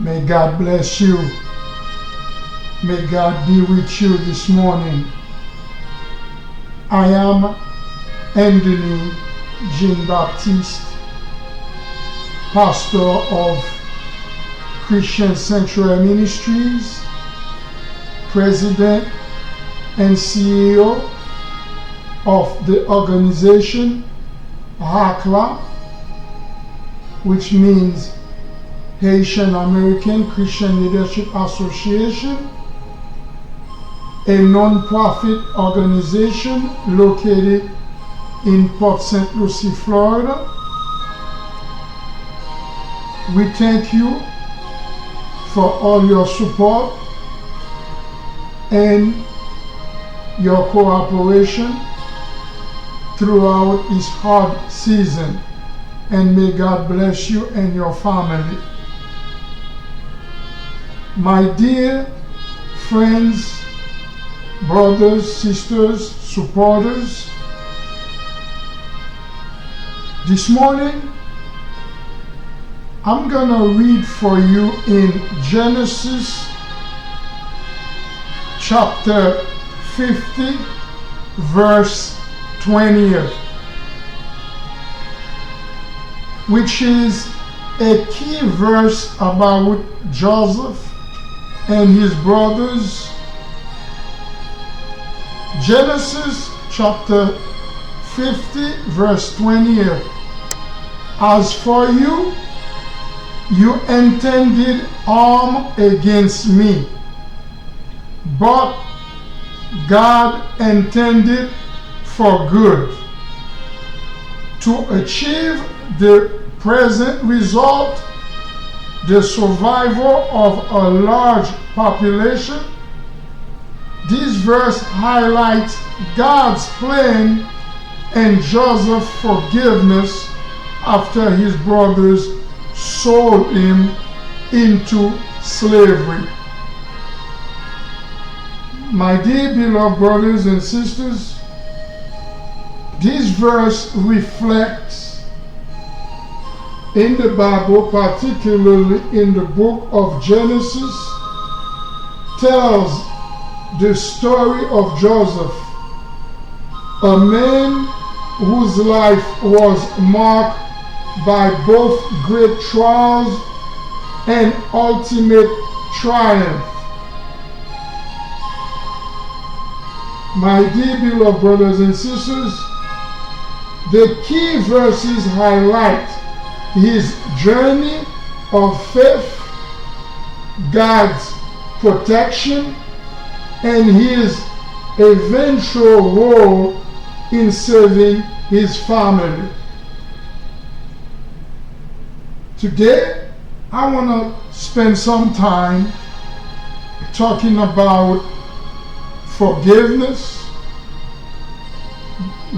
May God bless you. May God be with you this morning. I am Imdony Baptiste, pastor of Christian Sanctuary Ministries, president and CEO of the organization HACLA, which means Haitian American Christian Leadership Association, a non-profit organization located in Port St. Lucie, Florida. We thank you for all your support and your cooperation throughout this hard season, and may God bless you and your family. My dear friends, brothers, sisters, supporters, this morning I'm gonna read for you in Genesis chapter 50 verse 20th, which is a key verse about Joseph and his brothers. Genesis chapter 50 verse 20th. As for you, you intended harm against me, but God intended for good, to achieve the present result, the survival of a large population. This verse highlights God's plan and Joseph's forgiveness after his brothers sold him into slavery. My dear beloved brothers and sisters, this verse reflects in the Bible, particularly in the book of Genesis, tells the story of Joseph, a man whose life was marked by both great trials and ultimate triumph. My dear beloved brothers and sisters, the key verses highlight his journey of faith, God's protection, and his eventual role in serving his family. Today, I want to spend some time talking about forgiveness.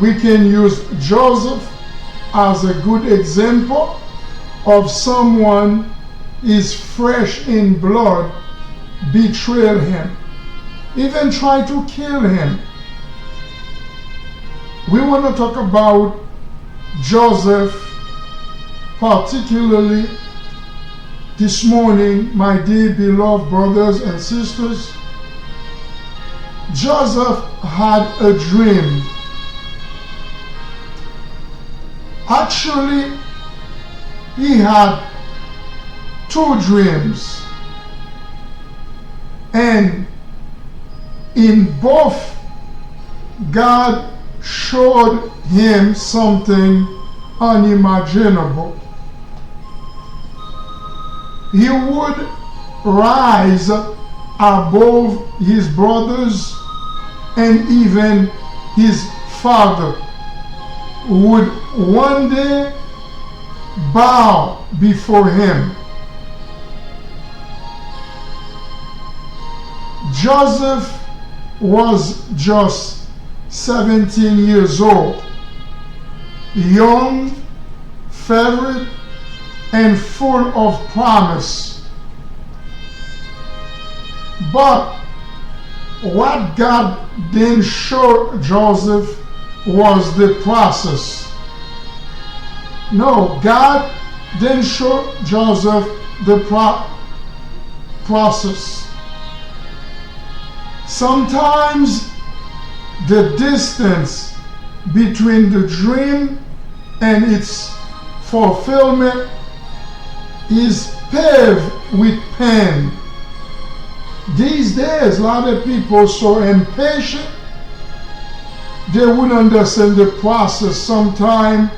We can use Joseph as a good example of someone is fresh in blood, betrayed him, even tried to kill him. We want to talk about Joseph particularly this morning, my dear beloved brothers and sisters. Joseph had a dream. Actually, he had two dreams, and in both, God showed him something unimaginable. He would rise above his brothers, and even his father would one day bow before him. Joseph was just 17 years old, young, favored, and full of promise. But what God didn't show Joseph was the process. No, God didn't show Joseph process. Sometimes the distance between the dream and its fulfillment is paved with pain. These days, a lot of people are so impatient, they wouldn't understand the process. Sometimes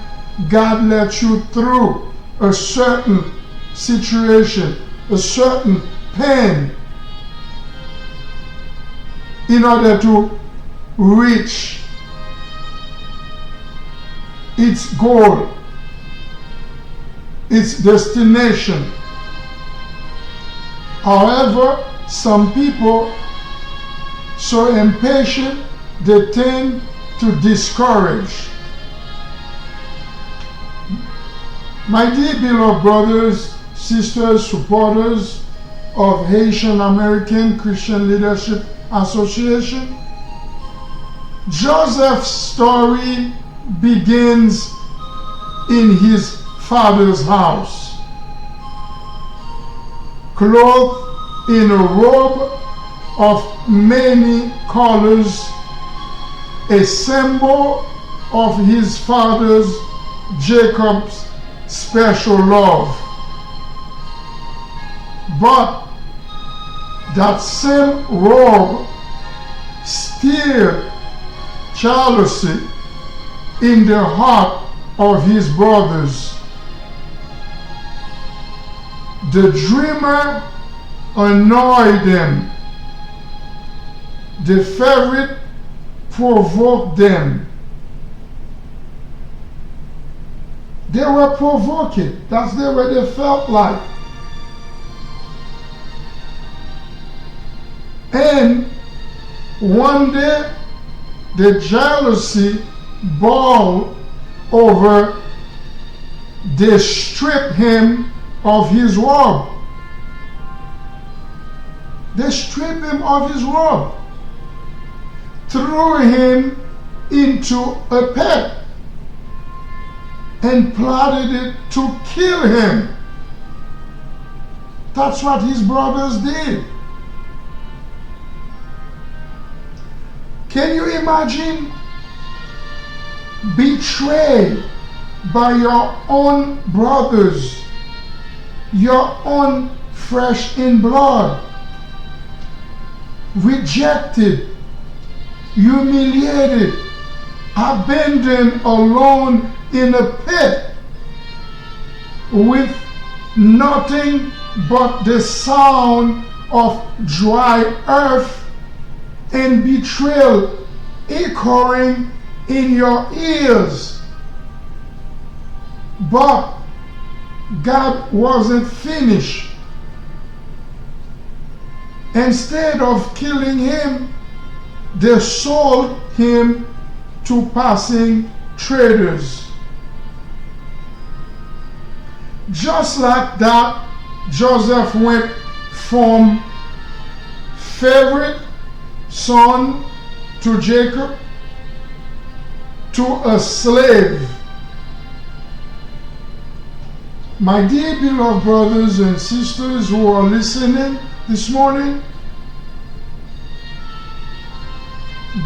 God lets you through a certain situation, a certain pain, in order to reach its goal, its destination. However, some people so impatient they tend to discourage. My dear beloved brothers, sisters, supporters of Haitian American Christian Leadership Association, Joseph's story begins in his father's house, clothed in a robe of many colors, a symbol of his father's, Jacob's, special love. But that same robe stirred jealousy in the heart of his brothers. The dreamer annoyed them. The favorite provoked them. They were provoked. That's the way they felt like. And one day, the jealousy boiled over. They stripped him of his robe. They stripped him of his robe, threw him into a pit, and plotted it to kill him. That's what his brothers did. Can you imagine betrayed by your own brothers, your own flesh and blood, rejected, humiliated, abandoned alone in a pit with nothing but the sound of dry earth and betrayal echoing in your ears? But God wasn't finished. Instead of killing him, they sold him to passing traders. Just like that, Joseph went from favorite son to Jacob to a slave. My dear beloved brothers and sisters who are listening this morning,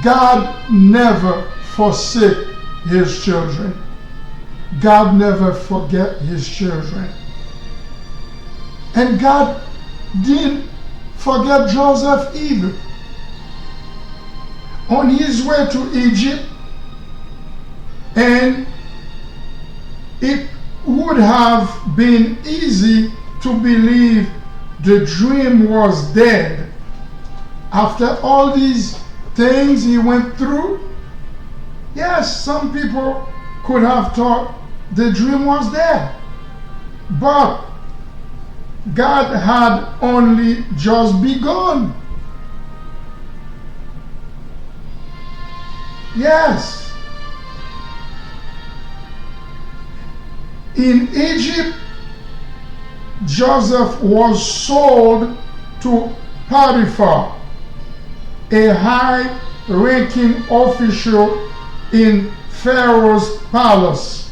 God never forsake his children. God never forget his children. And God didn't forget Joseph either. On his way to Egypt, and it would have been easy to believe the dream was dead. After all these things he went through, yes, some people could have thought the dream was dead. But God had only just begun. Yes. In Egypt, Joseph was sold to Potiphar, a high-ranking official in Pharaoh's palace.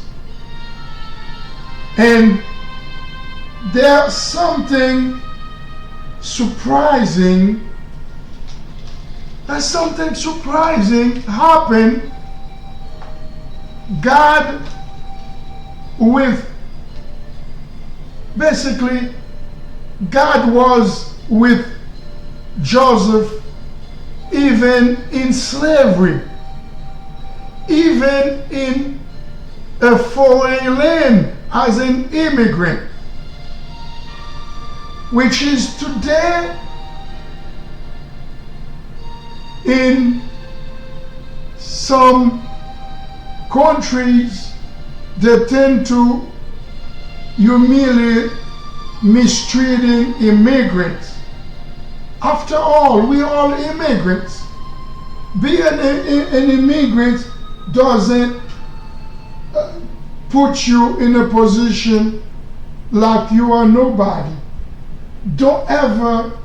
And there's something surprising happened. God God was with Joseph even in slavery, even in a foreign land as an immigrant, which is today in some countries they tend to humiliate, mistreating immigrants. After all, we are all immigrants. Being an immigrant doesn't put you in a position like you are nobody. Don't ever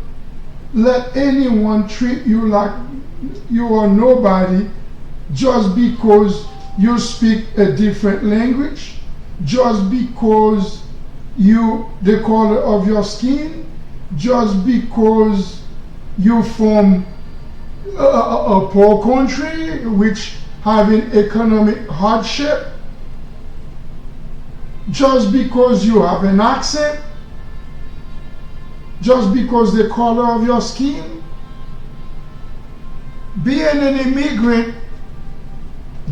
let anyone treat you like you are nobody just because you speak a different language, just because the color of your skin, just because you from a poor country which having economic hardship, just because you have an accent, just because the color of your skin. Being an immigrant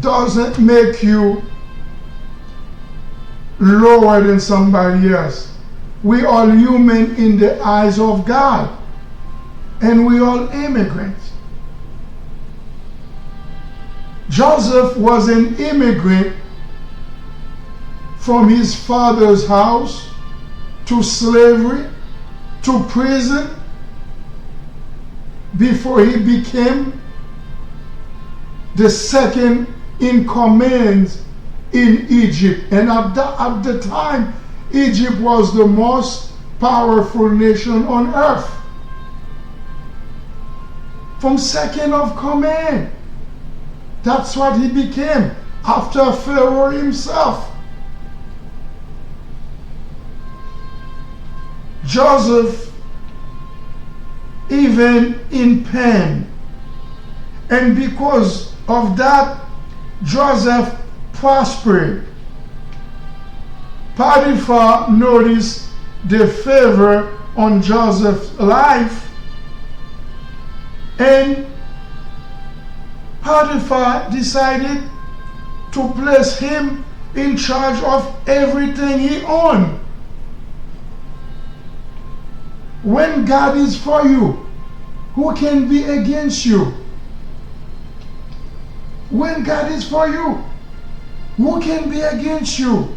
doesn't make you lower than somebody else. We are human in the eyes of God, and we are immigrants. Joseph was an immigrant from his father's house to slavery to prison before he became the second in command in Egypt. And at the time, Egypt was the most powerful nation on earth. From second of command. That's what he became after Pharaoh himself. Joseph, even in pain, and because of that, Joseph prospered. Potiphar noticed the favor on Joseph's life, and Potiphar decided to place him in charge of everything he owned. When God is for you, who can be against you? When God is for you, who can be against you?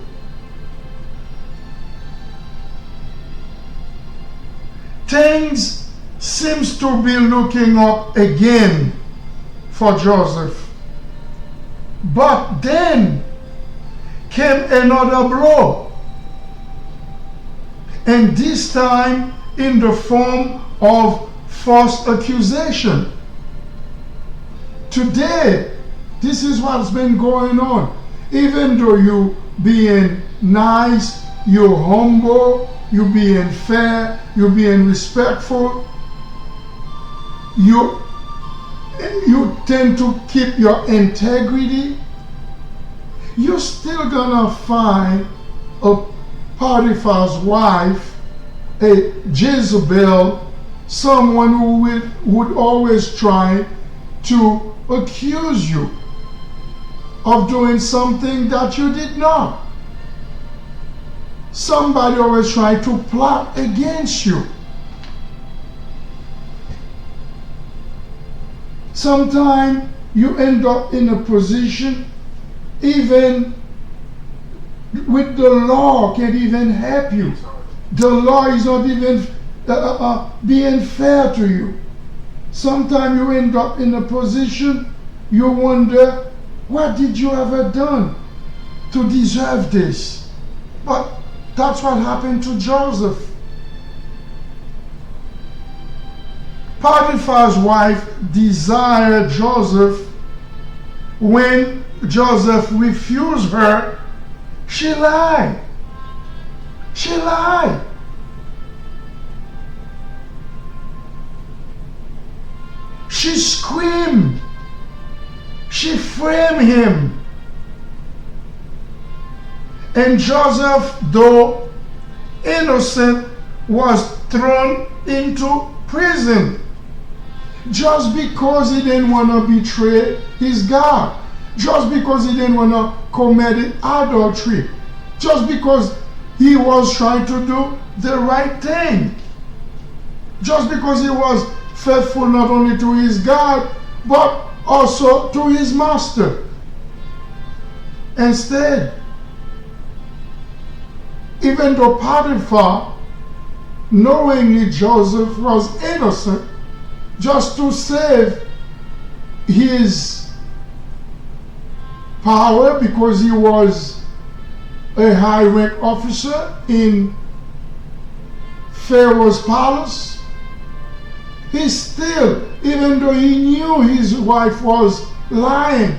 Things seems to be looking up again for Joseph. But then came another blow. And this time in the form of false accusation. Today, this is what's been going on. Even though you being nice, you're humble, you being fair, you being respectful, you tend to keep your integrity, you're still gonna find a Potiphar's wife, a Jezebel, someone who would always try to accuse you of doing something that you did not. Somebody always try to plot against you. Sometimes you end up in a position, even with the law can't even help you. The law is not even being fair to you. Sometimes you end up in a position, you wonder, what did you ever done to deserve this? But that's what happened to Joseph. Potiphar's wife desired Joseph. When Joseph refused her, she lied. She lied. She screamed. She framed him. And Joseph, though innocent, was thrown into prison just because he didn't want to betray his God, just because he didn't want to commit adultery, just because he was trying to do the right thing, just because he was faithful not only to his God but also to his master. Instead, even though Potiphar, knowingly Joseph was innocent, just to save his power because he was a high rank officer in Pharaoh's palace, he still, even though he knew his wife was lying,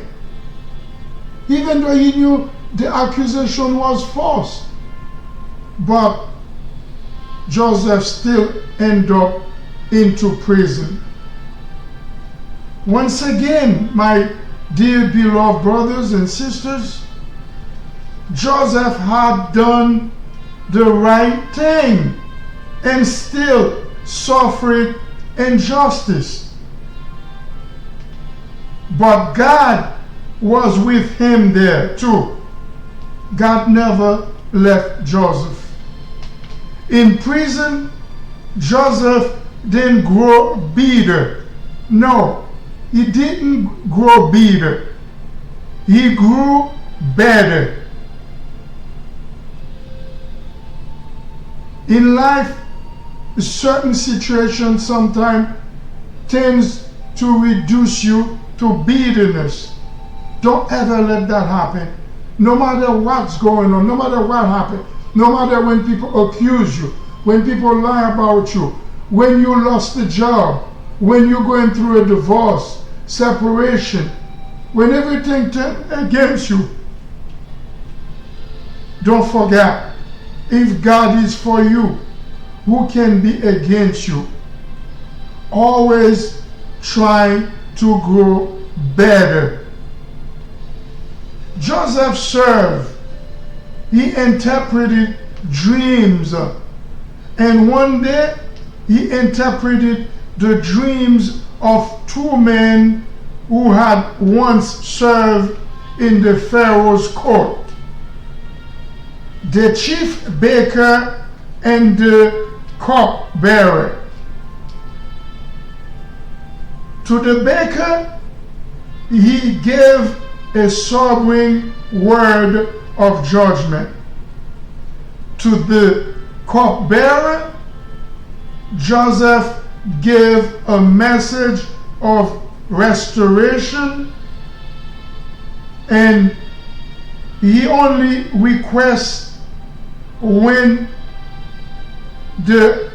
even though he knew the accusation was false, but Joseph still ended up into prison. Once again, my dear beloved brothers and sisters, Joseph had done the right thing and still suffered injustice. But God was with him there too. God never left Joseph. In prison, Joseph didn't grow bitter. No, he didn't grow bitter. He grew better. In life, certain situations sometimes tends to reduce you to bitterness. Don't ever let that happen. No matter what's going on, no matter what happened, no matter when people accuse you, when people lie about you, when you lost a job, when you're going through a divorce, separation, when everything turned against you, don't forget, if God is for you, who can be against you? Always try to grow better. Joseph served. He interpreted dreams. And one day, he interpreted the dreams of two men who had once served in the Pharaoh's court. The chief baker and the cupbearer. To the baker, he gave a sobering word of judgment. To the cupbearer, Joseph gave a message of restoration, and he only requests when the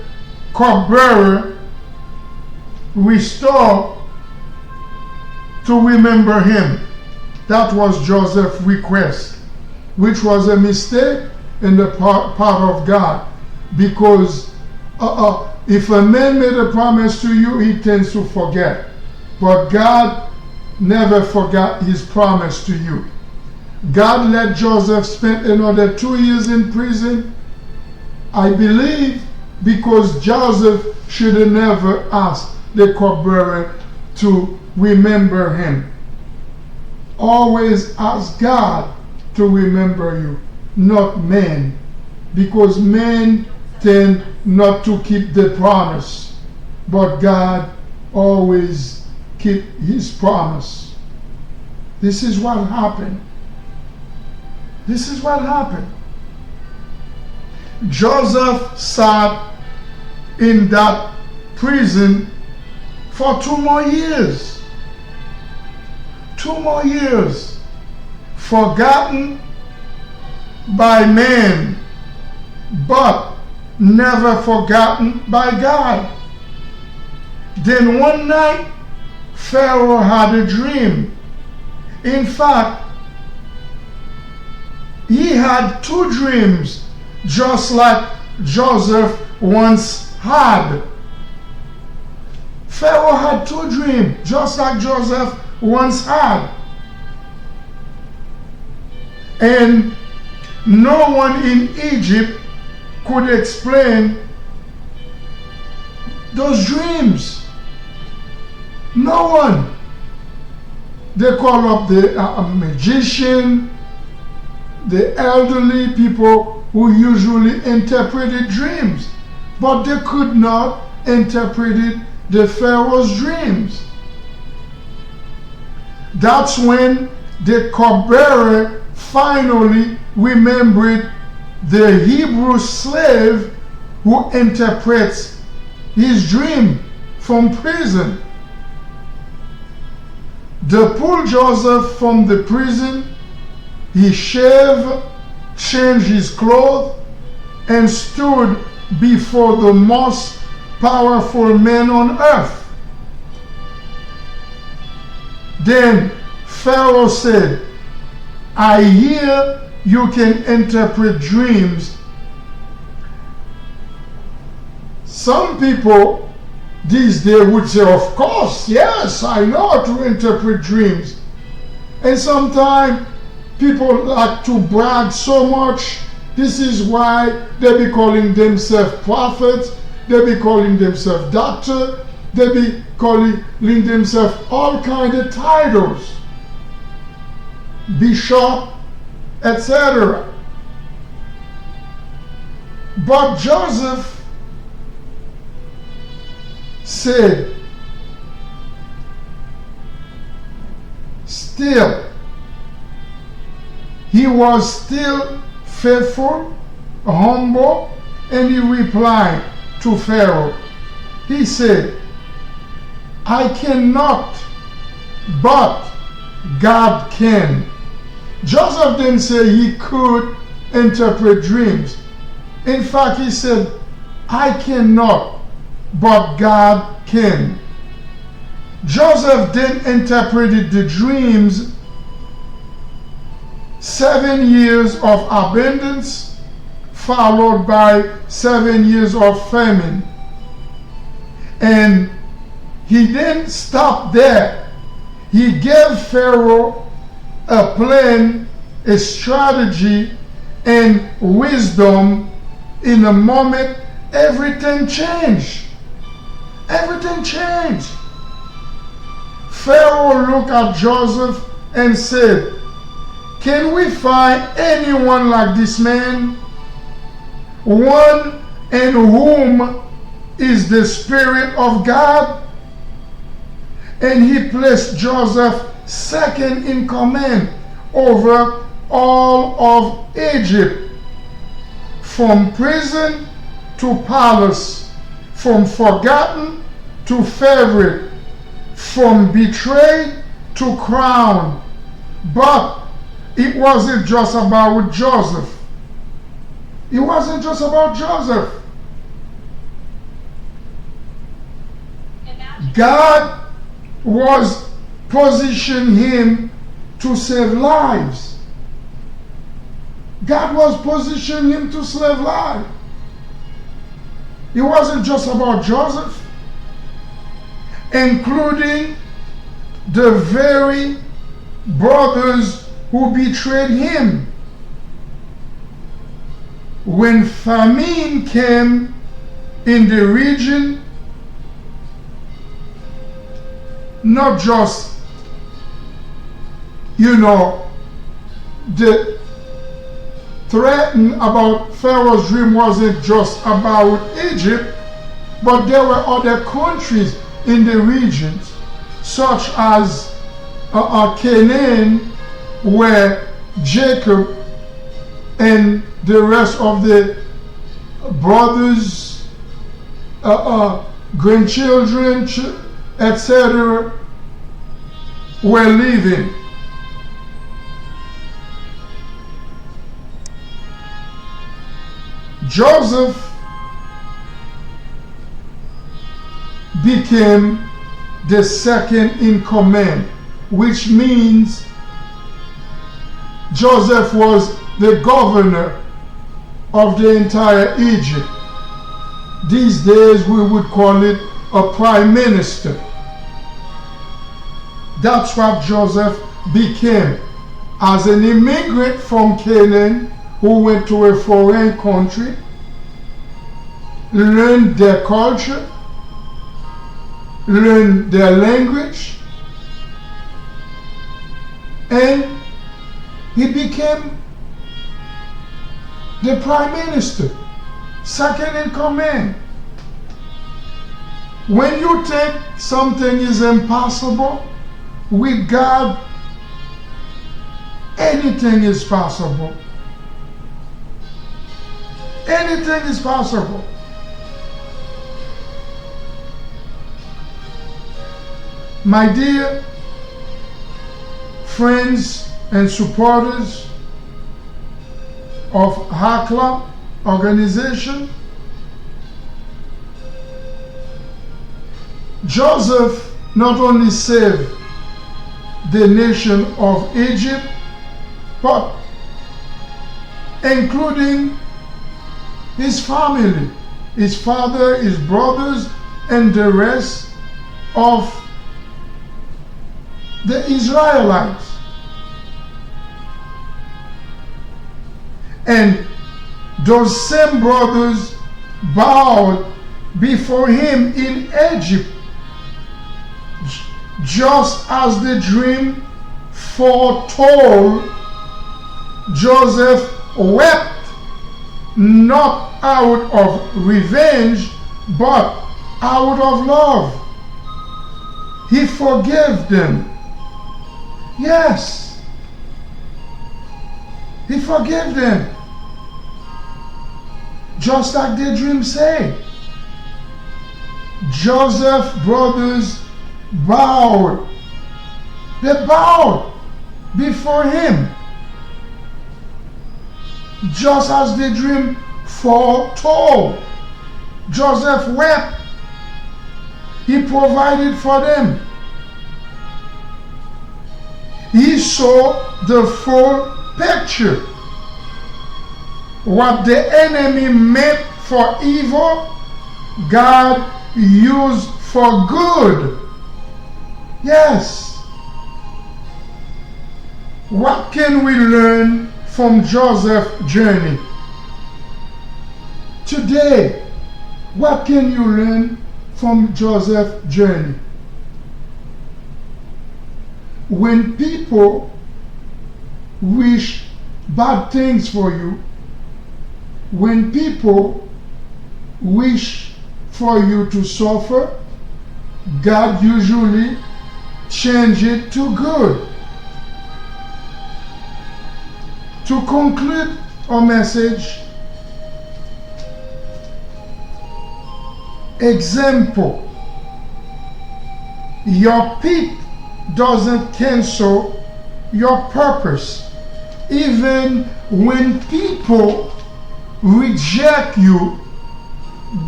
cupbearer restored to remember him. That was Joseph's request, which was a mistake in the part of God, because if a man made a promise to you, he tends to forget. But God never forgot his promise to you. God let Joseph spend another 2 years in prison, I believe, because Joseph should have never asked the cupbearer to remember him. Always ask God to remember you, not men, because men tend not to keep the promise, but God always keep his promise. This is what happened. This is what happened. Joseph sat in that prison for 2 more years. 2 more years. Forgotten by man, but never forgotten by God. Then one night, Pharaoh had a dream. In fact, he had 2 dreams, just like Joseph once had. Pharaoh had two dreams, just like Joseph once had. And no one in Egypt could explain those dreams. No one. They call up the magician, the elderly people who usually interpreted dreams, but they could not interpret the Pharaoh's dreams. That's when the cupbearer finally remembered the Hebrew slave who interprets his dream from prison. They pulled Joseph from the prison. He shaved, changed his clothes, and stood before the most powerful man on earth. Then Pharaoh said, I hear you can interpret dreams. Some people these days would say, of course, yes, I know how to interpret dreams. And sometimes people like to brag so much. This is why they be calling themselves prophets, they be calling themselves doctor, they be calling themselves all kinds of titles, bishop, etc. But Joseph said, still, he was still faithful, humble, and he replied to Pharaoh. He said, I cannot, but God can. Joseph didn't say he could interpret dreams. In fact, he said, I cannot, but God can. Joseph then interpreted the dreams. 7 years of abundance followed by 7 years of famine. And he didn't stop there. He gave Pharaoh a plan, a strategy, and wisdom. In a moment, everything changed. Everything changed. Pharaoh looked at Joseph and said, can we find anyone like this man? One in whom is the Spirit of God? And he placed Joseph second in command over all of Egypt, from prison to palace, from forgotten to favorite, from betrayed to crown. But it wasn't just about Joseph. It wasn't just about Joseph. God was positioning him to save lives. God was positioning him to save lives. It wasn't just about Joseph, including the very brothers who betrayed him. When famine came in the region, not just, the threat about Pharaoh's dream wasn't just about Egypt, but there were other countries in the regions, such as Canaan, where Jacob and the rest of the brothers, grandchildren, etc., were living. Joseph became the second in command, which means Joseph was the governor of the entire Egypt. These days we would call it a prime minister. That's what Joseph became. As an immigrant from Canaan who went to a foreign country, learned their culture, learned their language, and he became the prime minister, second in command. When you think something is impossible, with God, anything is possible. Anything is possible. My dear friends and supporters of HACLA organization, Joseph not only saved the nation of Egypt, but including his family, his father, his brothers, and the rest of the Israelites. And those same brothers bowed before him in Egypt, just as the dream foretold. Joseph wept, not out of revenge, but out of love. He forgave them. Yes, he forgave them. Just like the dream said. Joseph's brothers bowed. They bowed before him, just as the dream foretold. Joseph wept. He provided for them. He saw the full picture. What the enemy meant for evil, God used for good. Yes. What can we learn from Joseph's journey? Today, what can you learn from Joseph's journey? When people wish bad things for you, when people wish for you to suffer, God usually changes it to good. To conclude our message, example, your pit doesn't cancel your purpose. Even when people reject you,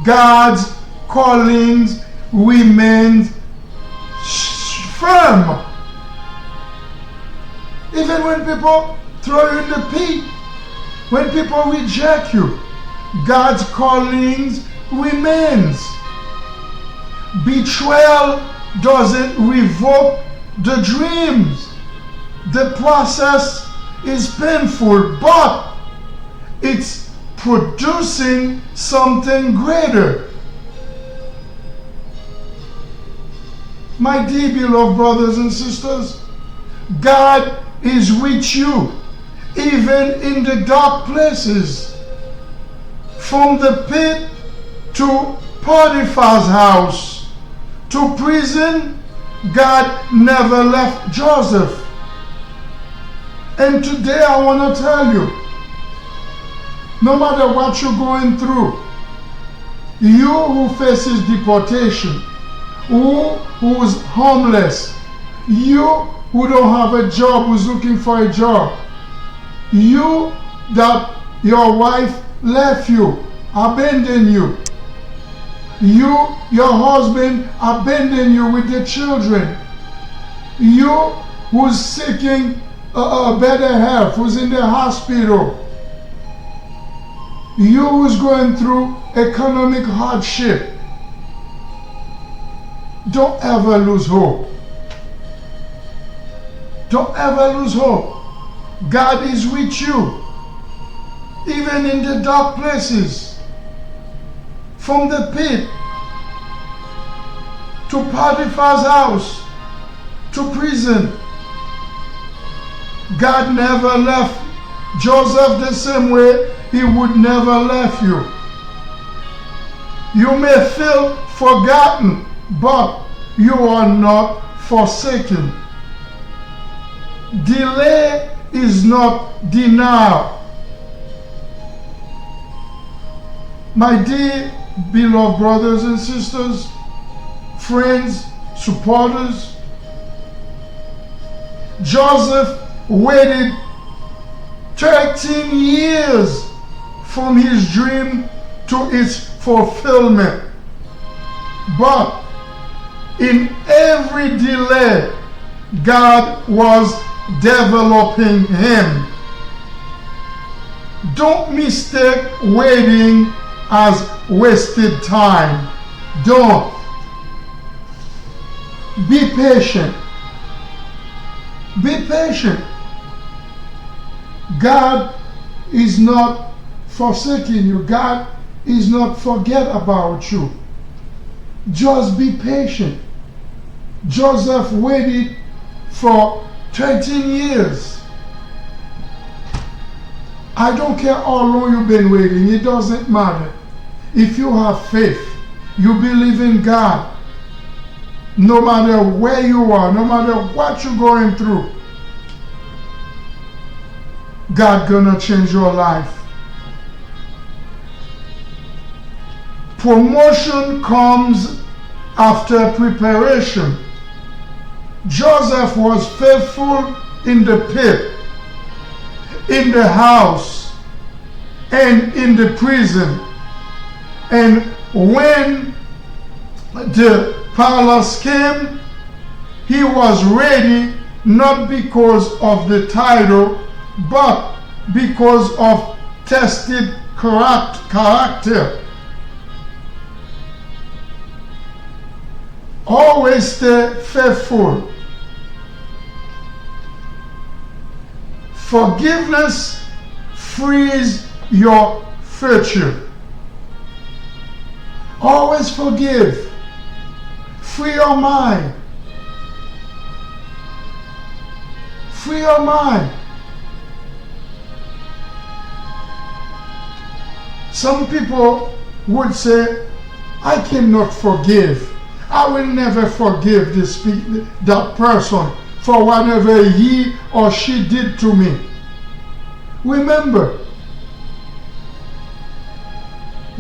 God's callings remains firm. Even when people throw you in the pit, when people reject you, God's callings remains. Betrayal doesn't revoke the dreams. The process is painful, but it's producing something greater. My dear beloved brothers and sisters, God is with you, even in the dark places. From the pit to Potiphar's house, to prison, God never left Joseph. And today I want to tell you, no matter what you're going through, you who faces deportation, who's homeless, you who don't have a job, who's looking for a job, you that your wife left you, abandoned you, your husband abandoned you with the children, you who's seeking a better health, who's in the hospital, you who's going through economic hardship, Don't ever lose hope. Don't ever lose hope. God is with you, even in the dark places. From the pit to Potiphar's house to prison, God never left Joseph the same way he would never left you. You may feel forgotten, but you are not forsaken. Delay is not denial. My dear beloved brothers and sisters, friends, supporters, Joseph waited 13 years from his dream to its fulfillment. But in every delay, God was developing him. Don't mistake waiting as wasted time. Don't. Be patient. Be patient. God is not forsaking you. God is not forget about you. Just be patient. Joseph waited for 13 years. I don't care how long you've been waiting. It doesn't matter. If you have faith, you believe in God, no matter where you are, no matter what you're going through, God gonna change your life. Promotion comes after preparation. Joseph was faithful in the pit, in the house, and in the prison. And when the palace came, he was ready, not because of the title, but because of tested character. Always stay faithful. Forgiveness frees your future. Always forgive. Free your mind. Free your mind. Some people would say, I cannot forgive. I will never forgive that person for whatever he or she did to me. Remember,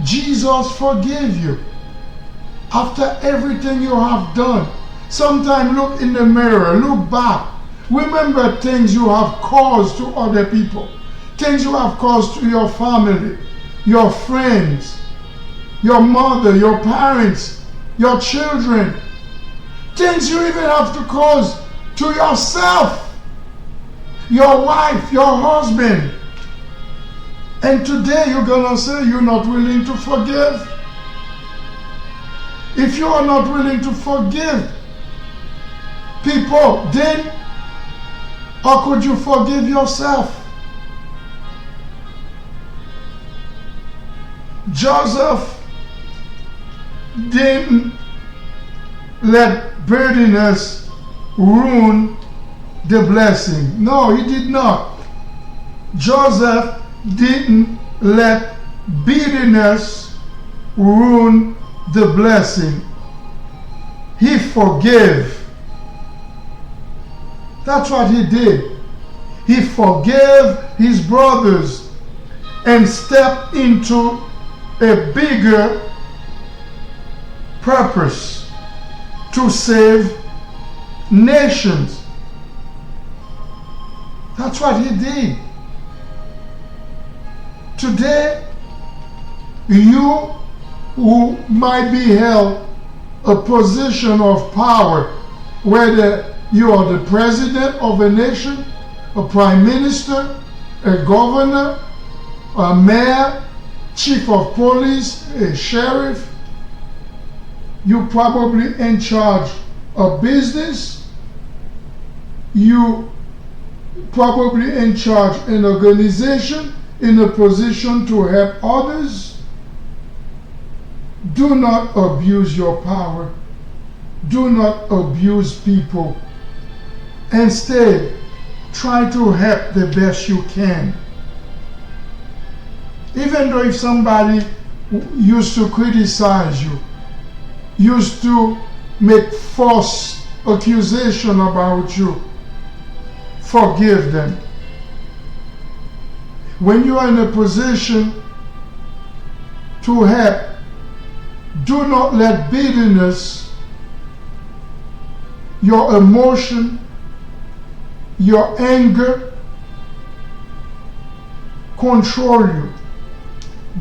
Jesus forgave you after everything you have done. Sometimes look in the mirror, look back. Remember things you have caused to other people, things you have caused to your family, your friends, your mother, your parents, your children, things you even have to cause to yourself, your wife, your husband. And today you're gonna say you're not willing to forgive. If you are not willing to forgive people, then how could you forgive yourself? Joseph didn't let bitterness ruin the blessing. No, he did not. Joseph didn't let bitterness ruin the blessing. He forgave. That's what he did. He forgave his brothers and stepped into a bigger purpose to save nations. That's what he did. Today, you who might be held a position of power, whether you are the president of a nation, a prime minister, a governor, a mayor, chief of police, a sheriff, You probably in charge of business. You probably in charge in organization, in a position to help others. Do not abuse your power. Do not abuse people. Instead, try to help the best you can. Even though if somebody used to criticize you, used to make false accusation about you, forgive them. When you are in a position to help, do not let bitterness, your emotion, your anger control you.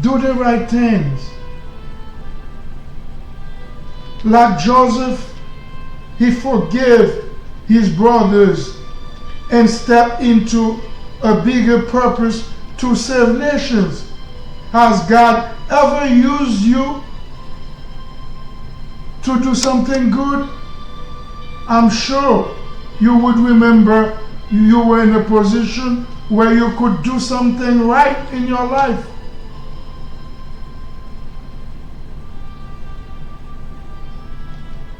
Do the right things. Like Joseph, he forgave his brothers and stepped into a bigger purpose to save nations. Has God ever used you to do something good? I'm sure you would remember you were in a position where you could do something right in your life.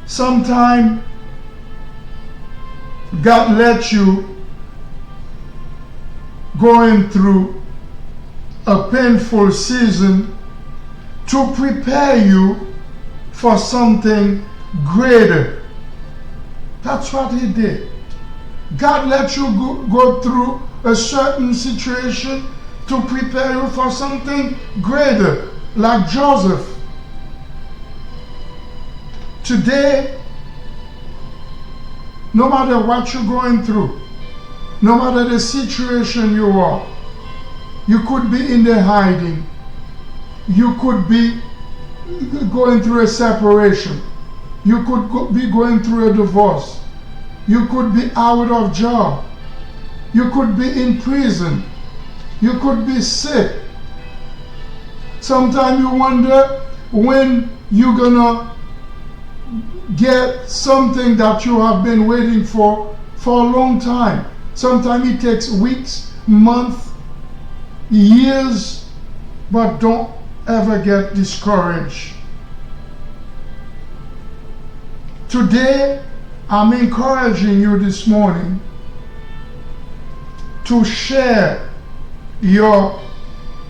Sometimes God lets you going through a painful season to prepare you for something greater. That's what he did. God let you go through a certain situation to prepare you for something greater, like Joseph. Today, no matter what you're going through, no matter the situation you are, you could be in the hiding, you could be going through a separation, you could be going through a divorce, you could be out of job, you could be in prison, you could be sick. Sometimes you wonder when you're gonna get something that you have been waiting for a long time. Sometimes it takes weeks, months, years, but don't ever get discouraged. Today, I'm encouraging you this morning to share your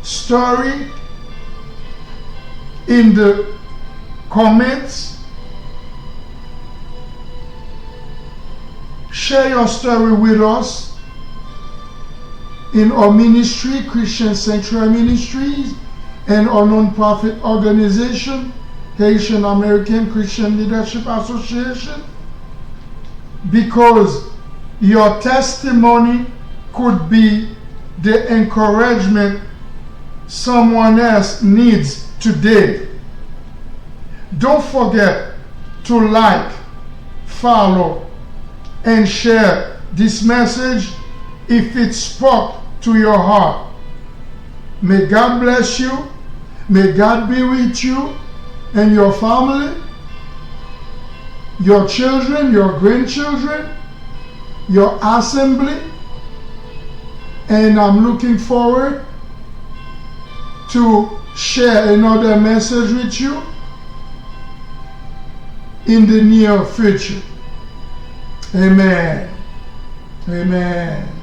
story in the comments. Share your story with us in our ministry, Christian Sanctuary Ministries, and our non-profit organization, Haitian American Christian Leadership Association, because your testimony could be the encouragement someone else needs today. Don't forget to like, follow, and share this message if it spoke to your heart. May God bless you. May God be with you and your family, your children, your grandchildren, your assembly. And I'm looking forward to share another message with you in the near future. Amen. Amen.